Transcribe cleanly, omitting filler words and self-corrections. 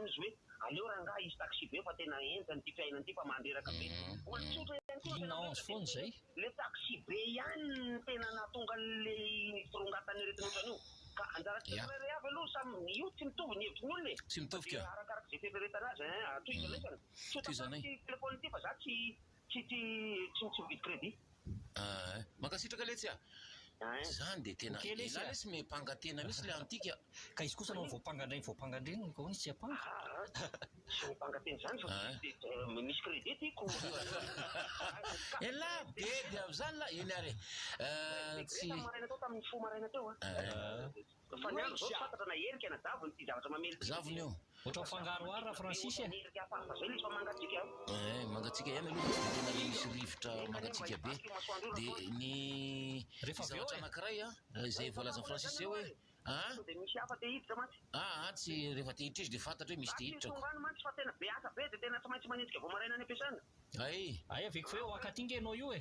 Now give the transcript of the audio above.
reny izy hoe aleo rangaha izy taxi be fa tena entany ty fiainany ty fa mandreraka be olotsotra ihany koa Ignorance foana zay. le taxi be ihany tena nahatonga le firongatany retina otrany io ka anjara-tsirairay avy aloha samy io tsy mitovy ny hevitry ny olona Tsy mitovy ka. arakaraka zay fieveretana azy tohizana isany Tohizana ty telefôny ty fa za tsy mividy crédit mankasitraka letsy zany de tena ela lesy mepanga-tena misy le antika ka izy kosa anao voapangandreny ka hoany tsy apanga sy mipanga-teny zany fa misy crédit tyko ela be de am'zany la eny ary tsy maraina tao tamin'ny fo maraina teo fa ny andro zao fantatra na herika na davony ty zavatra mamely zavony io ohatra fangaroary raha Francis herika hafahafa zay le izy fa mangatsika mangatsika ihany aloha tena le misy rivotra mangatsika be de ny zavatra anankiray izay voalazan'ny Francis zay hoe de misy hafa te hiditra matsy tsy rehefa te hiditra izy de fantatra hoe misy te hiditra ngano matsy fa tena be asa be de tena tsy maintsy manenjika vao maraina any ampiasana ay aveko fa eo akatinga ianao io